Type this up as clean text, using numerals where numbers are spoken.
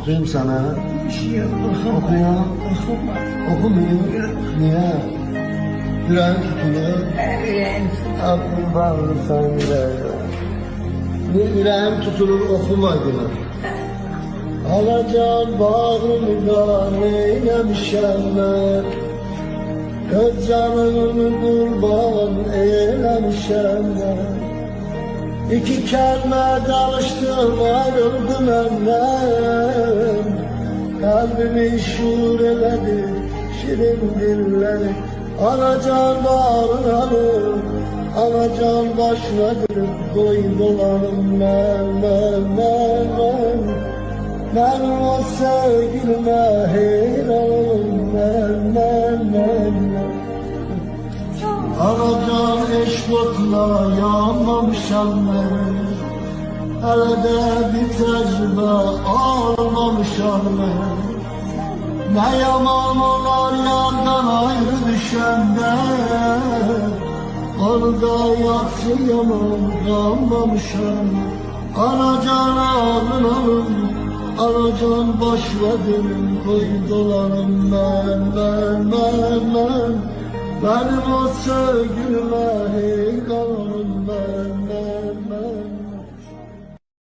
Okuyayım sana. Okuma. Okumayayım. Niye? Yüreğin tutuluyor. Aklım bağlı sende. Yüreğim tutulur okumadın. Alacan bağrımda neylemişem ben. Öz canımı kurban eylemişem ben. İki kelime danıştım ayrıldım benden. Kalbimi şuur eledi şirin dilleri. Anacan bağrına alır, anacan başına gülüp koy dolanım ben. Ben o sevgilime hayranım ben. Anacan eş botla yanmamışam ben. Hele de bir tecrübe almamışam ben. Ne yaman olar yandan ayrı düşende. Orada yatsı yaman kalmamışam. Anacan alın, anacan boş verin, koy dolanım ben. Benim o sevgilime hayranım ben.